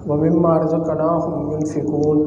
ومما رزقناهم ينفقون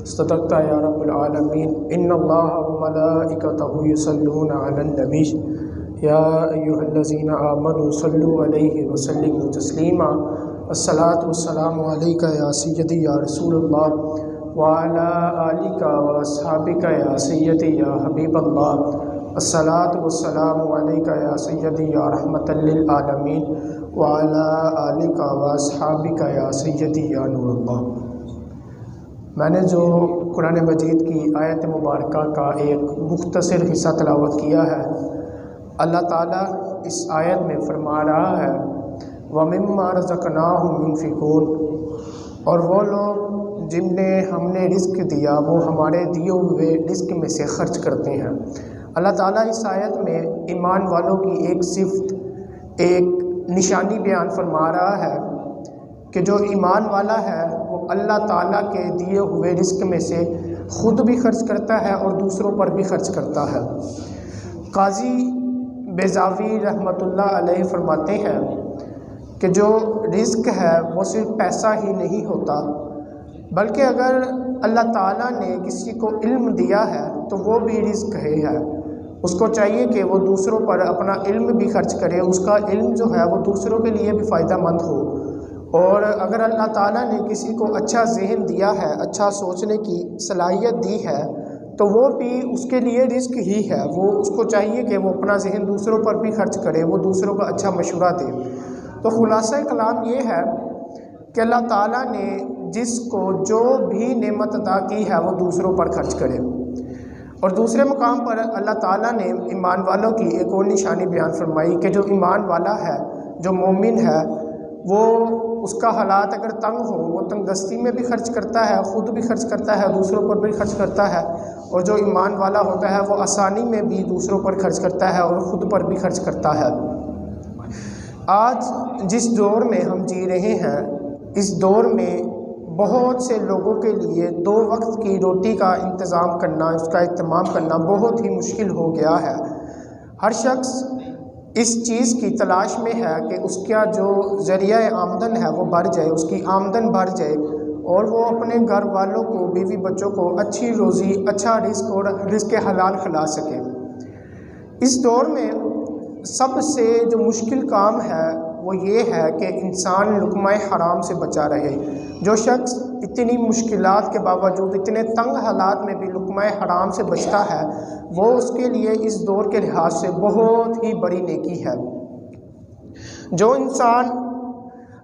صدقت یا رب العالمین۔ ان اللہ وملائکتہ یصلون علی النبی یا ایھا الذین آمنوا صلوا علیہ وسلموا تسلیما۔ الصلاۃ والسلام علیک یا سیدی یا رسول اللہ وعلی آلک واصحابک یا سیدی یا حبیب اللہ۔ الصلاۃ والسلام علیک یا سیدی یا رحمۃ للعالمین وعلی آلک واصحابک یا سیدی یا نور اللہ۔ میں نے جو قرآن مجید کی آیت مبارکہ کا ایک مختصر حصہ تلاوت کیا ہے، اللہ تعالیٰ اس آیت میں فرما رہا ہے وَمِمَّا رَزَقْنَاهُمْ يُنْفِقُونَ، اور وہ لوگ جنہیں ہم نے رزق دیا وہ ہمارے دیے ہوئے رزق میں سے خرچ کرتے ہیں۔ اللہ تعالیٰ اس آیت میں ایمان والوں کی ایک صفت، ایک نشانی بیان فرما رہا ہے کہ جو ایمان والا ہے وہ اللہ تعالیٰ کے دیے ہوئے رزق میں سے خود بھی خرچ کرتا ہے اور دوسروں پر بھی خرچ کرتا ہے۔ قاضی بیضاوی رحمۃ اللہ علیہ فرماتے ہیں کہ جو رزق ہے وہ صرف پیسہ ہی نہیں ہوتا، بلکہ اگر اللہ تعالیٰ نے کسی کو علم دیا ہے تو وہ بھی رزق ہی ہے۔ اس کو چاہیے کہ وہ دوسروں پر اپنا علم بھی خرچ کرے، اس کا علم جو ہے وہ دوسروں کے لیے بھی فائدہ مند ہو۔ اور اگر اللہ تعالیٰ نے کسی کو اچھا ذہن دیا ہے، اچھا سوچنے کی صلاحیت دی ہے، تو وہ بھی اس کے لیے رزق ہی ہے۔ وہ اس کو چاہیے کہ وہ اپنا ذہن دوسروں پر بھی خرچ کرے، وہ دوسروں کو اچھا مشورہ دے۔ تو خلاصہ کلام یہ ہے کہ اللہ تعالیٰ نے جس کو جو بھی نعمت عطا کی ہے وہ دوسروں پر خرچ کرے۔ اور دوسرے مقام پر اللہ تعالیٰ نے ایمان والوں کی ایک اور نشانی بیان فرمائی کہ جو ایمان والا ہے، جو مومن ہے، وہ اس کا حالات اگر تنگ ہو وہ تنگ دستی میں بھی خرچ کرتا ہے، خود بھی خرچ کرتا ہے، دوسروں پر بھی خرچ کرتا ہے۔ اور جو ایمان والا ہوتا ہے وہ آسانی میں بھی دوسروں پر خرچ کرتا ہے اور خود پر بھی خرچ کرتا ہے۔ آج جس دور میں ہم جی رہے ہیں، اس دور میں بہت سے لوگوں کے لیے 2 وقت کی روٹی کا انتظام کرنا، اس کا اہتمام کرنا بہت ہی مشکل ہو گیا ہے۔ ہر شخص اس چیز کی تلاش میں ہے کہ اس کا جو ذریعہ آمدن ہے وہ بڑھ جائے، اس کی آمدن بڑھ جائے اور وہ اپنے گھر والوں کو، بیوی بچوں کو اچھی روزی، اچھا رزق اور رزق حلال کھلا سکے۔ اس دور میں سب سے جو مشکل کام ہے وہ یہ ہے کہ انسان لقمہ حرام سے بچا رہے۔ جو شخص اتنی مشکلات کے باوجود، اتنے تنگ حالات میں بھی لقمہ حرام سے بچتا ہے، وہ اس کے لیے اس دور کے لحاظ سے بہت ہی بڑی نیکی ہے۔ جو انسان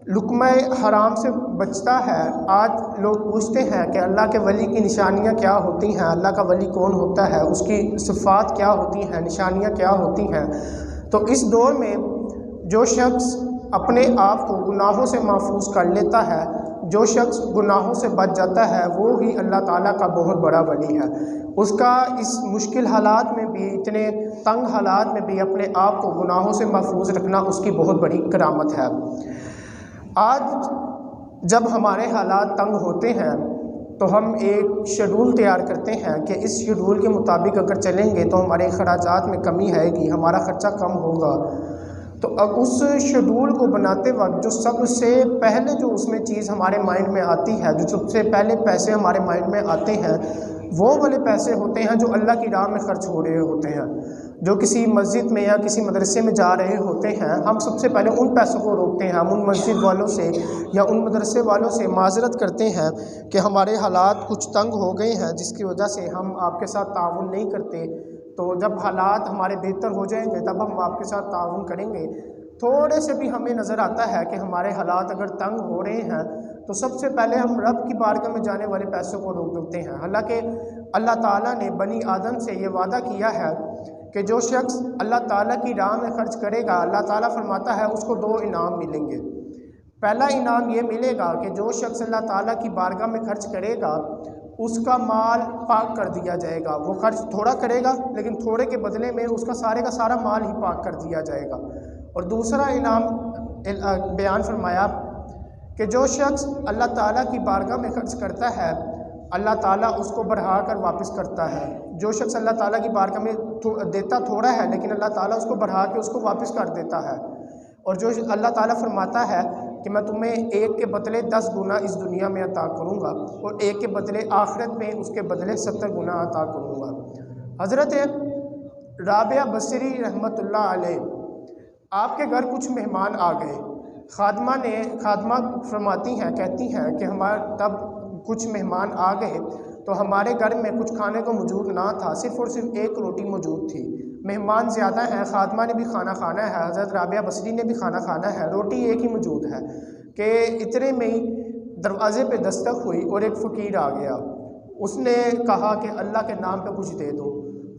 لقمہ حرام سے بچتا ہے، آج لوگ پوچھتے ہیں کہ اللہ کے ولی کی نشانیاں کیا ہوتی ہیں، اللہ کا ولی کون ہوتا ہے، اس کی صفات کیا ہوتی ہیں، نشانیاں کیا ہوتی ہیں۔ تو اس دور میں جو شخص اپنے آپ کو گناہوں سے محفوظ کر لیتا ہے، جو شخص گناہوں سے بچ جاتا ہے، وہ ہی اللہ تعالیٰ کا بہت بڑا ولی ہے۔ اس کا اس مشکل حالات میں بھی، اتنے تنگ حالات میں بھی اپنے آپ کو گناہوں سے محفوظ رکھنا اس کی بہت بڑی کرامت ہے۔ آج جب ہمارے حالات تنگ ہوتے ہیں تو ہم ایک شیڈول تیار کرتے ہیں کہ اس شیڈول کے مطابق اگر چلیں گے تو ہمارے اخراجات میں کمی آئے گی، ہمارا خرچہ کم ہوگا۔ تو اب اس شیڈول کو بناتے وقت جو سب سے پہلے جو اس میں چیز ہمارے مائنڈ میں آتی ہے، جو سب سے پہلے پیسے ہمارے مائنڈ میں آتے ہیں، وہ والے پیسے ہوتے ہیں جو اللہ کی راہ میں خرچ ہو رہے ہوتے ہیں۔ جو کسی مسجد میں یا کسی مدرسے میں جا رہے ہوتے ہیں، ہم سب سے پہلے ان پیسوں کو روکتے ہیں، ہم ان مسجد والوں سے یا ان مدرسے والوں سے معذرت کرتے ہیں کہ ہمارے حالات کچھ تنگ ہو گئے ہیں جس کی وجہ سے ہم آپ کے ساتھ تعاون نہیں کرتے۔ تو جب حالات ہمارے بہتر ہو جائیں گے تب ہم آپ کے ساتھ تعاون کریں گے۔ تھوڑے سے بھی ہمیں نظر آتا ہے کہ ہمارے حالات اگر تنگ ہو رہے ہیں تو سب سے پہلے ہم رب کی بارگاہ میں جانے والے پیسوں کو روک دیتے ہیں۔ حالانکہ اللہ تعالیٰ نے بنی آدم سے یہ وعدہ کیا ہے کہ جو شخص اللہ تعالیٰ کی راہ میں خرچ کرے گا، اللہ تعالیٰ فرماتا ہے اس کو 2 انعام ملیں گے۔ پہلا انعام یہ ملے گا کہ جو شخص اللہ تعالیٰ کی بارگاہ میں خرچ کرے گا اس کا مال پاک کر دیا جائے گا۔ وہ خرچ تھوڑا کرے گا لیکن تھوڑے کے بدلے میں اس کا سارا مال ہی پاک کر دیا جائے گا۔ اور دوسرا انعام بیان فرمایا کہ جو شخص اللہ تعالیٰ کی بارگاہ میں خرچ کرتا ہے، اللہ تعالیٰ اس کو بڑھا کر واپس کرتا ہے۔ جو شخص اللہ تعالیٰ کی بارگاہ میں دیتا تھوڑا ہے لیکن اللہ تعالیٰ اس کو بڑھا کے اس کو واپس کر دیتا ہے۔ اور جو اللہ تعالیٰ فرماتا ہے کہ میں تمہیں ایک کے بدلے 10 گنا اس دنیا میں عطا کروں گا اور ایک کے بدلے آخرت میں اس کے بدلے 70 گنا عطا کروں گا۔ حضرت رابعہ بصری رحمۃ اللہ علیہ، آپ کے گھر کچھ مہمان آ گئے۔ خادمہ فرماتی ہیں، کہتی ہیں کہ تب کچھ مہمان آ گئے تو ہمارے گھر میں کچھ کھانے کو موجود نہ تھا، صرف اور صرف ایک روٹی موجود تھی۔ مہمان زیادہ ہیں، خادمہ نے بھی کھانا کھانا ہے، حضرت رابعہ بصری نے بھی کھانا کھانا ہے، روٹی ایک ہی موجود ہے کہ اتنے میں ہی دروازے پہ دستک ہوئی اور ایک فقیر آ گیا۔ اس نے کہا کہ اللہ کے نام پہ کچھ دے دو،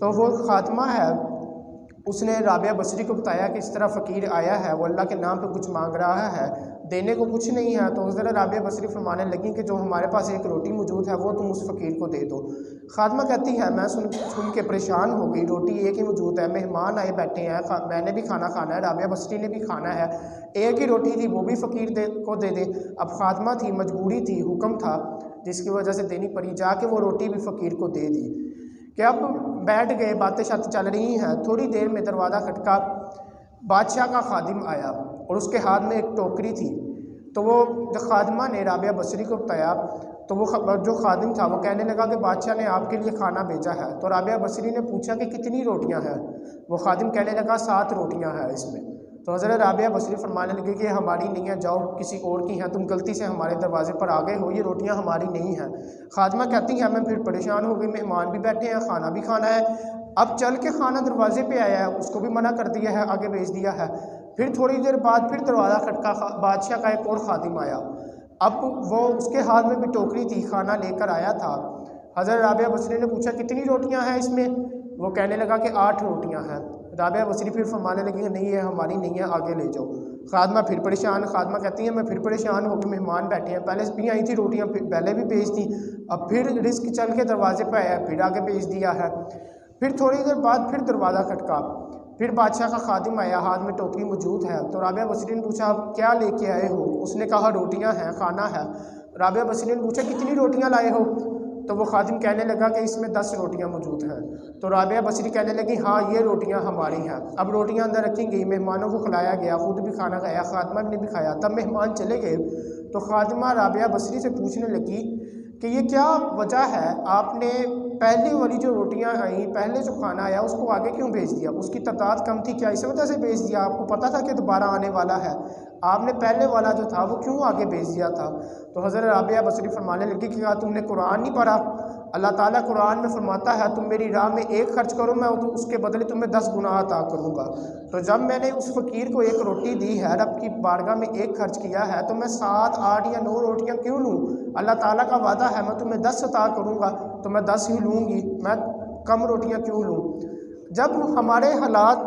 تو وہ خادمہ ہے، اس نے رابعہ بصری کو بتایا کہ اس طرح فقیر آیا ہے، وہ اللہ کے نام پہ کچھ مانگ رہا ہے، دینے کو کچھ نہیں ہے۔ تو حضرت رابعہ بصری فرمانے لگی کہ جو ہمارے پاس ایک روٹی موجود ہے وہ تم اس فقیر کو دے دو۔ خادمہ کہتی ہے میں سن کے پریشان ہو گئی، روٹی ایک ہی موجود ہے، مہمان آئے بیٹھے ہیں، میں نے بھی کھانا کھانا ہے، رابعہ بصری نے بھی کھانا ہے، ایک ہی روٹی تھی وہ بھی فقیر کو دے دے۔ اب خادمہ تھی، مجبوری تھی، حکم تھا جس کی وجہ سے دینی پڑی، جا کے وہ روٹی بھی فقیر کو دے دی کہ اب بیٹھ گئے، باتیں شاتیں چل رہی ہیں۔ تھوڑی دیر میں دروازہ کھٹکا، بادشاہ کا خادم آیا اور اس کے ہاتھ میں ایک ٹوکری تھی۔ تو وہ خادمہ نے رابعہ بصری کو بتایا تو وہ جو خادم تھا وہ کہنے لگا کہ بادشاہ نے آپ کے لیے کھانا بھیجا ہے۔ تو رابعہ بصری نے پوچھا کہ کتنی روٹیاں ہیں؟ وہ خادم کہنے لگا 7 روٹیاں ہیں اس میں۔ تو حضرت رابعہ بصری فرمانے لگے کہ یہ ہماری نہیں ہے، جاؤ کسی اور کی ہیں، تم غلطی سے ہمارے دروازے پر آ گئے ہو، یہ روٹیاں ہماری نہیں ہیں۔ خادمہ کہتی ہیں میں پھر پریشان ہو گئی، مہمان بھی بیٹھے ہیں، کھانا بھی کھانا ہے، اب چل کے کھانا دروازے پہ آیا ہے، اس کو بھی منع کر دیا ہے، آگے بھیج دیا ہے۔ پھر تھوڑی دیر بعد پھر دروازہ کھٹکا، بادشاہ کا ایک اور خادم آیا، اب وہ اس کے ہاتھ میں بھی ٹوکری تھی، کھانا لے کر آیا تھا۔ حضرت رابعہ بصری نے پوچھا کتنی روٹیاں ہیں اس میں؟ وہ کہنے لگا کہ 8 روٹیاں ہیں۔ رابعہ بصری پھر فرمانے لگی کہ نہیں یہ ہماری نہیں ہے، آگے لے جاؤ۔ خادمہ پھر پریشان، خادمہ کہتی ہیں میں پھر پریشان ہو کے مہمان بیٹھے ہیں، پہلے بھی آئی تھی روٹیاں، پہلے بھی بھیج دی، اب پھر رزق چل کے دروازے پہ آیا، پھر آگے بھیج دیا ہے۔ پھر تھوڑی دیر بعد پھر دروازہ کھٹکا، پھر بادشاہ کا خادم آیا، ہاتھ میں ٹوکری موجود ہے۔ تو رابعہ بصری نے پوچھا آپ کیا لے کے آئے ہو؟ اس نے کہا روٹیاں ہیں، کھانا ہے۔ رابعہ بصری نے پوچھا کتنی روٹیاں لائے ہو؟ تو وہ خادم کہنے لگا کہ اس میں 10 روٹیاں موجود ہیں۔ تو رابعہ بصری کہنے لگی ہاں یہ روٹیاں ہماری ہیں۔ اب روٹیاں اندر رکھی گئی، مہمانوں کو کھلایا گیا، خود بھی کھانا کھایا، خادمہ نے بھی کھایا۔ تب مہمان چلے گئے تو خادمہ رابعہ بصری سے پوچھنے لگی کہ یہ کیا وجہ ہے، آپ نے پہلے والی جو روٹیاں آئیں، پہلے جو کھانا آیا اس کو آگے کیوں بھیج دیا؟ اس کی تعداد کم تھی، کیا اس وجہ سے بھیج دیا؟ آپ کو پتہ تھا کہ دوبارہ آنے والا ہے، آپ نے پہلے والا جو تھا وہ کیوں آگے بھیج دیا تھا؟ تو حضرت رابعہ بصری فرمانے لگی کہ کیا تم نے قرآن نہیں پڑھا؟ اللہ تعالیٰ قرآن میں فرماتا ہے تم میری راہ میں ایک خرچ کرو، میں اس کے بدلے تمہیں 10 گنا عطا کروں گا۔ تو جب میں نے اس فقیر کو ایک روٹی دی ہے، رب کی بارگاہ میں ایک خرچ کیا ہے، تو میں 7، 8 یا 9 روٹیاں کیوں لوں؟ اللہ تعالیٰ کا وعدہ ہے میں تمہیں 10 عطا کروں گا تو میں 10 ہی لوں گی، میں کم روٹیاں کیوں لوں؟ جب ہمارے حالات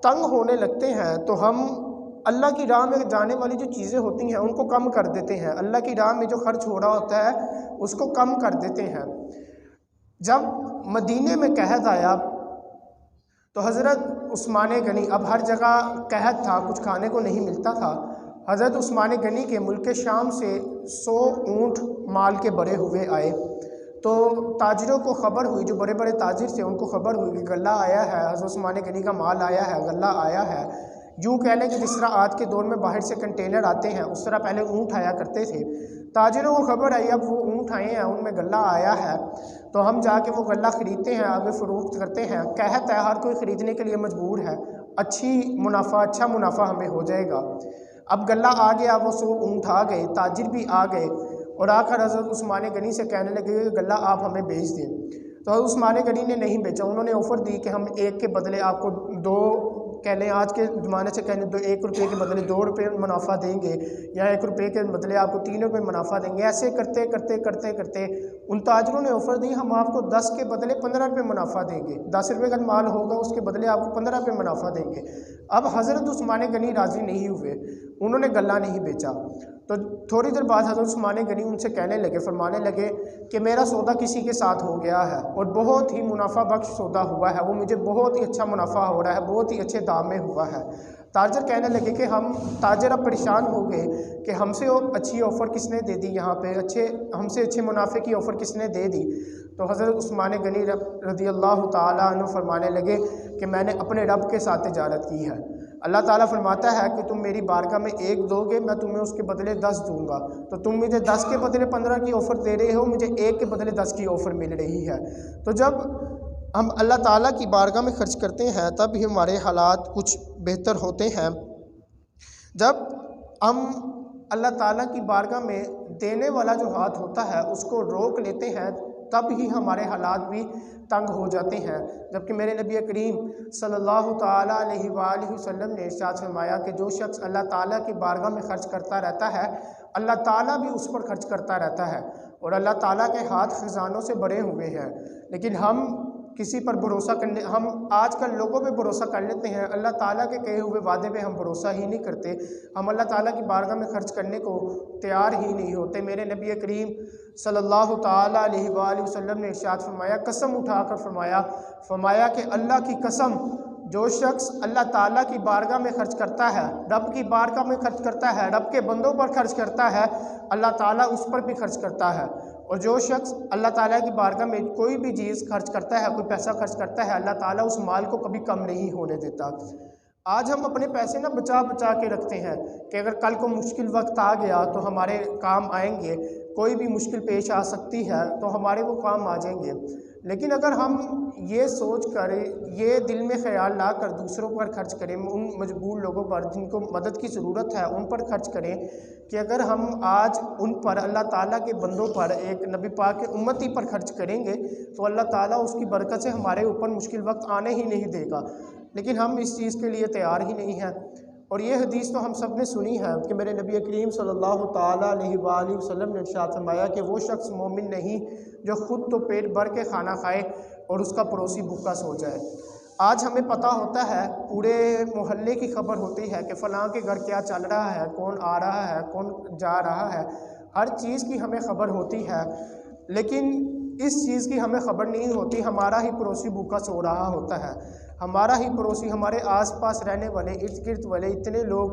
تنگ ہونے لگتے ہیں تو ہم اللہ کی راہ میں جانے والی جو چیزیں ہوتی ہیں ان کو کم کر دیتے ہیں، اللہ کی راہ میں جو خرچ ہو رہا ہوتا ہے اس کو کم کر دیتے ہیں۔ جب مدینے میں قحط آیا تو حضرت عثمان غنی، اب ہر جگہ قحط تھا، کچھ کھانے کو نہیں ملتا تھا، حضرت عثمان غنی کے ملک شام سے 100 اونٹ مال کے بڑے ہوئے آئے۔ تو تاجروں کو خبر ہوئی، جو بڑے بڑے تاجر تھے ان کو خبر ہوئی کہ غلہ آیا ہے، حضرت عثمان غنی کا مال آیا ہے، غلہ آیا ہے۔ یوں کہہ لیں کہ جس طرح آج کے دور میں باہر سے کنٹینر آتے ہیں اس طرح پہلے اونٹ آیا کرتے تھے۔ تاجروں کو خبر آئی اب وہ اونٹ آئے ہیں، ان میں غلہ آیا ہے، تو ہم جا کے وہ غلہ خریدتے ہیں، آگے فروخت کرتے ہیں۔ قحط ہے، ہر کوئی خریدنے کے لیے مجبور ہے، اچھا منافع ہمیں ہو جائے گا۔ اب غلہ آ گیا، وہ 100 اونٹ آ گئے، تاجر بھی آ گئے اور آ کر حضرت عثمان غنی سے کہنے لگے کہ غلہ آپ ہمیں بیچ دیں۔ تو حضرت عثمان غنی نے نہیں بیچا، انہوں نے آفر دی کہ ہم 1 کے بدلے آپ کو 2 کہہ لیں، آج کے زمانے سے کہہ لیں تو 1 روپے کے بدلے 2 روپے منافع دیں گے، یا 1 روپے کے بدلے آپ کو 3 روپے منافع دیں گے۔ ایسے کرتے کرتے کرتے کرتے ان تاجروں نے آفر دی ہم آپ کو 10 کے بدلے 15 روپے منافع دیں گے، 10 روپے کا مال ہوگا اس کے بدلے آپ کو 15 روپے منافع دیں گے۔ اب حضرت عثمان غنی راضی نہیں ہوئے، انہوں نے غلہ نہیں بیچا۔ تو تھوڑی دیر بعد حضرت عثمان غنی ان سے کہنے لگے، فرمانے لگے کہ میرا سودا کسی کے ساتھ ہو گیا ہے اور بہت ہی منافع بخش سودا ہوا ہے، وہ مجھے بہت ہی اچھا منافع ہو رہا ہے، بہت ہی اچھے دام میں ہوا ہے۔ تاجر کہنے لگے کہ تاجر اب پریشان ہو گئے کہ ہم سے اچھی آفر کس نے دے دی، یہاں پہ ہم سے اچھے منافع کی آفر کس نے دے دی؟ تو حضرت عثمان غنی رضی اللہ تعالیٰ عنہ فرمانے لگے کہ میں نے اپنے رب کے ساتھ تجارت کی ہے۔ اللہ تعالیٰ فرماتا ہے کہ تم میری بارگاہ میں 1 دو گے، میں تمہیں اس کے بدلے 10 دوں گا، تو تم مجھے 10 کے بدلے 15 کی آفر دے رہے ہو، مجھے 1 کے بدلے 10 کی آفر مل رہی ہے۔ تو جب ہم اللہ تعالیٰ کی بارگاہ میں خرچ کرتے ہیں تب ہی ہمارے حالات کچھ بہتر ہوتے ہیں۔ جب ہم اللہ تعالیٰ کی بارگاہ میں دینے والا جو ہاتھ ہوتا ہے اس کو روک لیتے ہیں تب ہی ہمارے حالات بھی تنگ ہو جاتے ہیں۔ جبکہ میرے نبی کریم صلی اللہ تعالیٰ علیہ وآلہ وسلم نے ارشاد فرمایا کہ جو شخص اللہ تعالیٰ کی بارگاہ میں خرچ کرتا رہتا ہے اللہ تعالیٰ بھی اس پر خرچ کرتا رہتا ہے، اور اللہ تعالیٰ کے ہاتھ خزانوں سے بھرے ہوئے ہیں۔ لیکن ہم کسی پر بھروسہ ہم آج کل لوگوں پہ بھروسہ کر لیتے ہیں، اللہ تعالیٰ کے کہے ہوئے وعدے پہ ہم بھروسہ ہی نہیں کرتے، ہم اللہ تعالیٰ کی بارگاہ میں خرچ کرنے کو تیار ہی نہیں ہوتے۔ میرے نبی کریم صلی اللہ تعالیٰ علیہ وآلہ وسلم نے ارشاد فرمایا، قسم اٹھا کر فرمایا کہ اللہ کی قسم، جو شخص اللہ تعالیٰ کی بارگاہ میں خرچ کرتا ہے، رب کی بارگاہ میں خرچ کرتا ہے، رب کے بندوں پر خرچ کرتا ہے، اللہ تعالیٰ اس پر بھی خرچ کرتا ہے۔ اور جو شخص اللہ تعالیٰ کی بارگاہ میں کوئی بھی چیز خرچ کرتا ہے، کوئی پیسہ خرچ کرتا ہے، اللہ تعالیٰ اس مال کو کبھی کم نہیں ہونے دیتا۔ آج ہم اپنے پیسے بچا کے رکھتے ہیں کہ اگر کل کو مشکل وقت آ گیا تو ہمارے کام آئیں گے، کوئی بھی مشکل پیش آ سکتی ہے تو ہمارے وہ کام آ جائیں گے۔ لیکن اگر ہم یہ سوچ کر، یہ دل میں خیال لا کر دوسروں پر خرچ کریں، ان مجبور لوگوں پر جن کو مدد کی ضرورت ہے ان پر خرچ کریں، کہ اگر ہم آج ان پر، اللہ تعالیٰ کے بندوں پر، ایک نبی پاک کے امتی پر خرچ کریں گے تو اللہ تعالیٰ اس کی برکت سے ہمارے اوپر مشکل وقت آنے ہی نہیں دے گا۔ لیکن ہم اس چیز کے لیے تیار ہی نہیں ہیں۔ اور یہ حدیث تو ہم سب نے سنی ہے کہ میرے نبی کریم صلی اللہ تعالیٰ علیہ وآلہ وسلم نے ارشاد فرمایا کہ وہ شخص مومن نہیں جو خود تو پیٹ بھر کے کھانا کھائے اور اس کا پڑوسی بھوکا سو جائے۔ آج ہمیں پتہ ہوتا ہے، پورے محلے کی خبر ہوتی ہے کہ فلاں کے گھر کیا چل رہا ہے، کون آ رہا ہے، کون جا رہا ہے، ہر چیز کی ہمیں خبر ہوتی ہے، لیکن اس چیز کی ہمیں خبر نہیں ہوتی ہمارا ہی پڑوسی بھوکا سو رہا ہوتا ہے، ہمارا ہی پڑوسی، ہمارے آس پاس رہنے والے، ارد گرد والے اتنے لوگ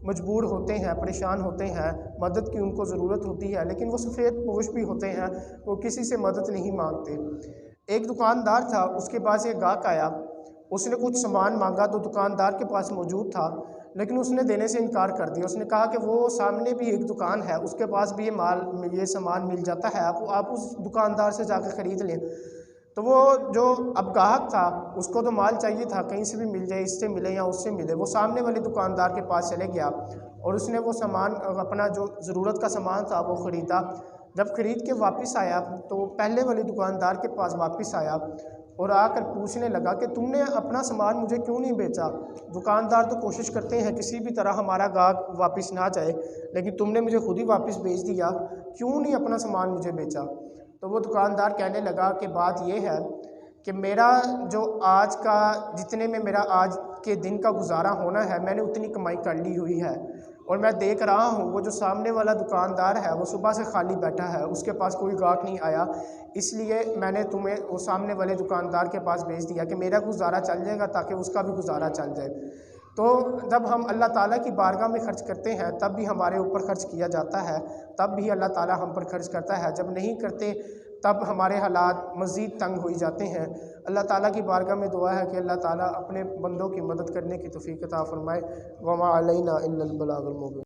مجبور ہوتے ہیں، پریشان ہوتے ہیں، مدد کی ان کو ضرورت ہوتی ہے، لیکن وہ سفید پوش بھی ہوتے ہیں، وہ کسی سے مدد نہیں مانگتے۔ ایک دکاندار تھا، اس کے پاس ایک گاہک آیا، اس نے کچھ سامان مانگا تو دکاندار کے پاس موجود تھا، لیکن اس نے دینے سے انکار کر دیا۔ اس نے کہا کہ وہ سامنے بھی ایک دکان ہے، اس کے پاس بھی یہ سامان مل جاتا ہے، آپ اس دکاندار سے جا کے خرید لیں۔ تو وہ جو اب گاہک تھا اس کو تو مال چاہیے تھا، کہیں سے بھی مل جائے، اس سے ملے یا اس سے ملے، وہ سامنے والے دکاندار کے پاس چلے گیا اور اس نے وہ سامان، اپنا جو ضرورت کا سامان تھا وہ خریدا۔ جب خرید کے واپس آیا تو پہلے والے دکاندار کے پاس واپس آیا اور آ کر پوچھنے لگا کہ تم نے اپنا سامان مجھے کیوں نہیں بیچا؟ دکاندار تو کوشش کرتے ہیں کسی بھی طرح ہمارا گاہک واپس نہ جائے، لیکن تم نے مجھے خود ہی واپس بھیج دیا، کیوں نہیں اپنا سامان مجھے بیچا؟ تو وہ دکاندار کہنے لگا کہ بات یہ ہے کہ میرا جو آج کا، جتنے میں میرا آج کے دن کا گزارا ہونا ہے، میں نے اتنی کمائی کر لی ہوئی ہے، اور میں دیکھ رہا ہوں وہ جو سامنے والا دکاندار ہے وہ صبح سے خالی بیٹھا ہے، اس کے پاس کوئی گاہک نہیں آیا، اس لیے میں نے تمہیں وہ سامنے والے دکاندار کے پاس بھیج دیا کہ میرا گزارا چل جائے گا تاکہ اس کا بھی گزارا چل جائے۔ تو جب ہم اللہ تعالیٰ کی بارگاہ میں خرچ کرتے ہیں تب بھی ہمارے اوپر خرچ کیا جاتا ہے، تب بھی اللہ تعالیٰ ہم پر خرچ کرتا ہے، جب نہیں کرتے تب ہمارے حالات مزید تنگ ہوئی جاتے ہیں۔ اللہ تعالیٰ کی بارگاہ میں دعا ہے کہ اللہ تعالیٰ اپنے بندوں کی مدد کرنے کی توفیق عطا فرمائے۔ وما علینا الا البلاغ المبین۔